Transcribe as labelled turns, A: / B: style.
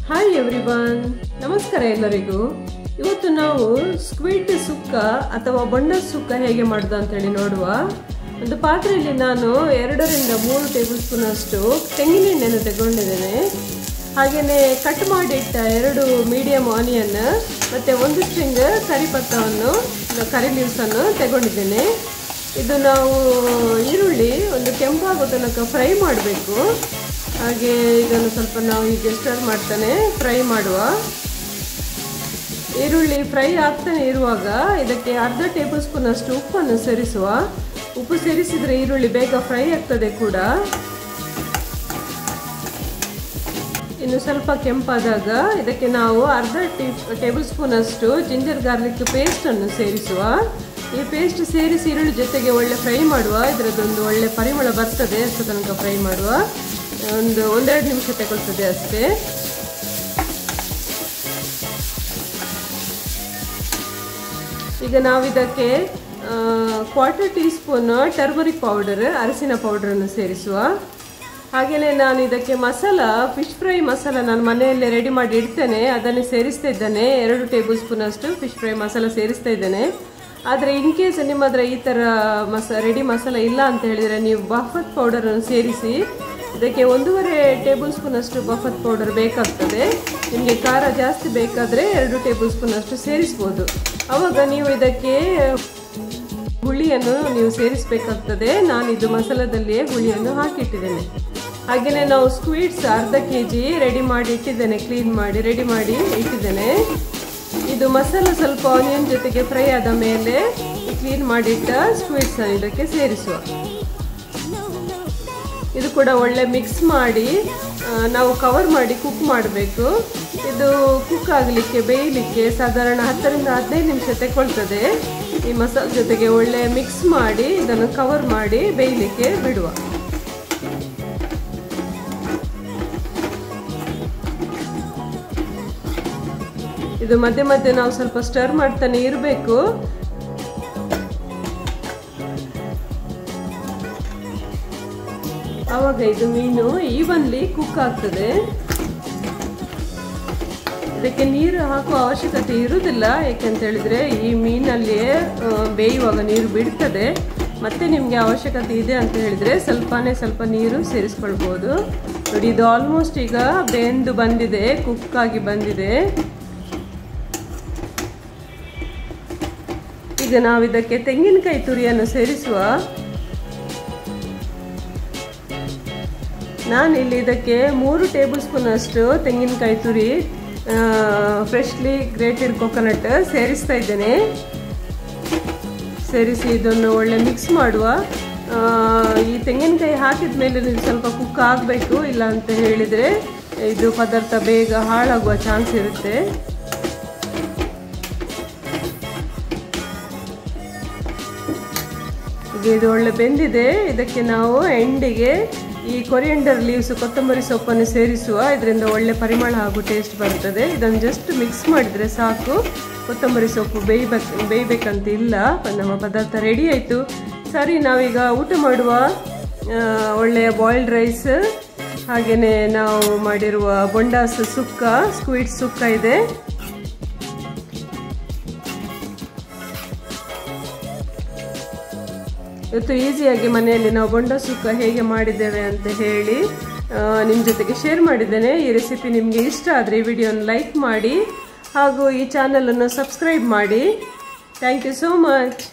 A: Hi everyone, ನಮಸ್ಕಾರ ಎಲ್ಲರಿಗೂ. ಇವತ್ತು ನಾವು ಸ್ಕ್ವಿಡ್ ಸುಕ್ಕ ಅಥವಾ ಬೊಂಡ ಸುಕ್ಕ ಹೇಗೆ ಮಾಡೋದು ಅಂತ ಹೇಳಿ ನೋಡುವ. ಒಂದು ಪಾತ್ರೆಯಲ್ಲಿ ನಾನು 2 ರಿಂದ 3 ಟೇಬಲ್ ಸ್ಪೂನ್ ಅಷ್ಟು ತೆಂಗಿನ ಎಣ್ಣೆಯನ್ನು ತಗೊಂಡಿದ್ದೇನೆ. ಹಾಗೆಯೇ ಕಟ್ ಮಾಡಿಟ್ಟ 2 ಮೀಡಿಯಂ ಆನಿಯನ್ ಮತ್ತೆ 1 ಸ್ಟ್ರಿಂಗ್ ಕರಿಪತ್ತವನ್ನು ಕರಿ ಲೀವ್ಸ್ ಅನ್ನು ತಗೊಂಡಿದ್ದೇನೆ. ಇದು ನಾವು ಈರುಳ್ಳಿ ಒಂದು ಕೆಂಪಾಗೋ ತನಕ ಫ್ರೈ ಮಾಡಬೇಕು. ಹಾಗೆ ಇದನ್ನು ಸ್ವಲ್ಪ ನಾವು ಹೀಗೆ ಸ್ಟರ್ ಮಾಡ್ತಾನೆ ಫ್ರೈ ಮಾಡುವ. ಈರುಳ್ಳಿ ಫ್ರೈ ಆಗ್ತಾನೆ ಇರುವಾಗ ಇದಕ್ಕೆ ಅರ್ಧ ಟೇಬಲ್ ಸ್ಪೂನ್ ಅಷ್ಟು ಉಪ್ಪನ್ನು ಸೇರಿಸುವ. ಉಪ್ಪು ಸೇರಿಸಿದರೆ ಈರುಳ್ಳಿ ಬೇಗ ಫ್ರೈ ಆಗ್ತದೆ ಕೂಡ. ಇನ್ನು ಸ್ವಲ್ಪ ಕೆಂಪಾದಾಗ ಇದಕ್ಕೆ ನಾವು ಅರ್ಧ ಟೇಬಲ್ ಸ್ಪೂನ್ ಅಷ್ಟು ಜಿಂಜರ್ ಗಾರ್ಲಿಕ್ ಪೇಸ್ಟ್ ಅನ್ನು ಸೇರಿಸುವ. ಈ ಪೇಸ್ಟ್ ಸೇರಿಸಿ ಈರುಳ್ಳಿ ಜೊತೆಗೆ ಒಳ್ಳೆ ಫ್ರೈ ಮಾಡುವ. ಇದರದ್ದೊಂದು ಒಳ್ಳೆ ಪರಿಮಳ ಬರ್ತದೆ. ಅಷ್ಟು ತನಕ ಫ್ರೈ ಮಾಡುವ. ಒಂದೆರಡು ನಿಮಿಷ ತಗೊಳ್ತದೆ ಅಷ್ಟೇ. ಈಗ ನಾವಿದಕ್ಕೆ 1/4 ಟೀ ಸ್ಪೂನ್ ಟರ್ಮರಿಕ್ ಪೌಡರ್, ಅರಸಿನ ಪೌಡರನ್ನು ಸೇರಿಸುವ. ಹಾಗೆಯೇ ನಾನು ಇದಕ್ಕೆ ಮಸಾಲ, ಫಿಶ್ ಫ್ರೈ ಮಸಾಲ ನಾನು ಮನೆಯಲ್ಲೇ ರೆಡಿ ಮಾಡಿ ಇಡ್ತೇನೆ, ಅದನ್ನು ಸೇರಿಸ್ತಾ ಇದ್ದೇನೆ. 2 ಟೇಬಲ್ ಸ್ಪೂನ್ ಅಷ್ಟು ಫಿಶ್ ಫ್ರೈ ಮಸಾಲ ಸೇರಿಸ್ತಾ ಇದ್ದೇನೆ. ಆದರೆ ಇನ್ ಕೇಸ್ ನಿಮ್ಮ ಹತ್ರ ಈ ಥರ ರೆಡಿ ಮಸಾಲ ಇಲ್ಲ ಅಂತ ಹೇಳಿದರೆ ನೀವು ಬಫತ್ ಪೌಡರನ್ನು ಸೇರಿಸಿ. ಇದಕ್ಕೆ 1.5 ಟೇಬಲ್ ಸ್ಪೂನ್ ಅಷ್ಟು ಬಫತ್ ಪೌಡರ್ ಬೇಕಾಗ್ತದೆ. ನಿಮಗೆ ಖಾರ ಜಾಸ್ತಿ ಬೇಕಾದರೆ 2 ಟೇಬಲ್ ಸ್ಪೂನ್ ಅಷ್ಟು ಸೇರಿಸ್ಬೋದು. ಆವಾಗ ನೀವು ಇದಕ್ಕೆ ಹುಳಿಯನ್ನು ನೀವು ಸೇರಿಸಬೇಕಾಗ್ತದೆ. ನಾನಿದು ಮಸಾಲದಲ್ಲಿಯೇ ಹುಳಿಯನ್ನು ಹಾಕಿಟ್ಟಿದ್ದೇನೆ. ಹಾಗೆಯೇ ನಾವು ಸ್ಕ್ವಿಡ್ಸ್ ಅರ್ಧ kg ರೆಡಿ ಮಾಡಿ ಇಟ್ಟಿದ್ದೇನೆ, ಕ್ಲೀನ್ ಮಾಡಿ ರೆಡಿ ಮಾಡಿ ಇಟ್ಟಿದ್ದೇನೆ. ಇದು ಮಸಾಲ ಸ್ವಲ್ಪ ಆನಿಯನ್ ಜೊತೆಗೆ ಫ್ರೈ ಆದ ಮೇಲೆ ಕ್ಲೀನ್ ಮಾಡಿಟ್ಟ ಸ್ಕ್ವಿಡ್ಸ್ ಇದಕ್ಕೆ ಸೇರಿಸುವ. ಇದು ಕೂಡ ಒಳ್ಳೆ ಮಿಕ್ಸ್ ಮಾಡಿ ನಾವು ಕವರ್ ಮಾಡಿ ಕುಕ್ ಮಾಡಬೇಕು. ಇದು ಕುಕ್ ಆಗಲಿಕ್ಕೆ, ಬೇಯಲಿಕ್ಕೆ ಸಾಧಾರಣ 10 ರಿಂದ 15 ನಿಮಿಷ ತಗೊಳ್ತದೆ. ಈ ಮಸಾಲೆ ಜೊತೆಗೆ ಒಳ್ಳೆ ಮಿಕ್ಸ್ ಮಾಡಿ ಇದನ್ನು ಕವರ್ ಮಾಡಿ ಬೇಯಲಿಕ್ಕೆ ಬಿಡುವ. ಇದು ಮಧ್ಯೆ ಮಧ್ಯೆ ನಾವು ಸ್ವಲ್ಪ ಸ್ಟರ್ ಮಾಡ್ತಾನೆ ಇರಬೇಕು. ಆವಾಗ ಇದು ಮೀನು ಈವನ್ಲಿ ಕುಕ್ ಆಗ್ತದೆ. ಇದಕ್ಕೆ ನೀರು ಹಾಕುವ ಅವಶ್ಯಕತೆ ಇರುವುದಿಲ್ಲ. ಯಾಕೆಂತ ಹೇಳಿದ್ರೆ ಈ ಮೀನಲ್ಲಿಯೇ ಬೇಯುವಾಗ ನೀರು ಬಿಡ್ತದೆ. ಮತ್ತೆ ನಿಮಗೆ ಅವಶ್ಯಕತೆ ಇದೆ ಅಂತ ಹೇಳಿದ್ರೆ ಸ್ವಲ್ಪ ನೀರು ಸೇರಿಸ್ಕೊಳ್ಬೋದು. ನೋಡಿ, ಇದು ಆಲ್ಮೋಸ್ಟ್ ಈಗ ಬೆಂದು ಬಂದಿದೆ, ಕುಕ್ ಆಗಿ ಬಂದಿದೆ. ಈಗ ನಾವು ಇದಕ್ಕೆ ತೆಂಗಿನಕಾಯಿ ತುರಿಯನ್ನು ಸೇರಿಸುವ. ನಾನಿಲ್ಲಿ ಇದಕ್ಕೆ 3 ಟೇಬಲ್ ಸ್ಪೂನ್ ಅಷ್ಟು ತೆಂಗಿನಕಾಯಿ ತುರಿ, ಫ್ರೆಶ್ಲಿ ಗ್ರೇಟೆಡ್ ಕೊಕೊನಟ್ ಸೇರಿಸ್ತಾ ಇದ್ದೇನೆ. ಸೇರಿಸಿ ಇದನ್ನು ಒಳ್ಳೆ ಮಿಕ್ಸ್ ಮಾಡುವ. ಈ ತೆಂಗಿನಕಾಯಿ ಹಾಕಿದ ಮೇಲೆ ಸ್ವಲ್ಪ ಕುಕ್ ಆಗಬೇಕು, ಇಲ್ಲ ಅಂತ ಹೇಳಿದರೆ ಇದು ಪದಾರ್ಥ ಬೇಗ ಹಾಳಾಗುವ ಚಾನ್ಸ್ ಇರುತ್ತೆ. ಇದು ಒಳ್ಳೆ ಬೆಂದಿದೆ. ಇದಕ್ಕೆ ನಾವು ಎಂಡಿಗೆ ಈ ಕೊರಿಯಂಡರ್ ಲೀವ್ಸ್, ಕೊತ್ತಂಬರಿ ಸೊಪ್ಪನ್ನು ಸೇರಿಸುವ. ಇದರಿಂದ ಒಳ್ಳೆ ಪರಿಮಳ ಹಾಗೂ ಟೇಸ್ಟ್ ಬರ್ತದೆ. ಇದನ್ನು ಜಸ್ಟ್ ಮಿಕ್ಸ್ ಮಾಡಿದರೆ ಸಾಕು. ಕೊತ್ತಂಬರಿ ಸೊಪ್ಪು ಬೇಯಬೇಕಂತ ಇಲ್ಲ. ನಮ್ಮ ಪದಾರ್ಥ ರೆಡಿ ಆಯಿತು. ಸರಿ, ನಾವೀಗ ಊಟ ಮಾಡುವ. ಒಳ್ಳೆಯ ಬಾಯ್ಲ್ಡ್ ರೈಸ್, ಹಾಗೆಯೇ ನಾವು ಮಾಡಿರುವ ಬೊಂಡಾಸ್ ಸುಕ್ಕ, ಸ್ಕ್ವಿಡ್ ಸುಕ್ಕ ಇದೆ. ಇವತ್ತು ಈಸಿಯಾಗಿ ಮನೆಯಲ್ಲಿ ನಾವು ಬೊಂಡ ಸುಕ್ಕ ಹೇಗೆ ಮಾಡಿದ್ದೇವೆ ಅಂತ ಹೇಳಿ ನಿಮ್ಮ ಜೊತೆಗೆ ಶೇರ್ ಮಾಡಿದ್ದೇನೆ. ಈ ರೆಸಿಪಿ ನಿಮಗೆ ಇಷ್ಟ ಆದರೆ ಈ ವಿಡಿಯೋನ ಲೈಕ್ ಮಾಡಿ ಹಾಗೂ ಈ ಚಾನಲನ್ನು ಸಬ್ಸ್ಕ್ರೈಬ್ ಮಾಡಿ. Thank you so much.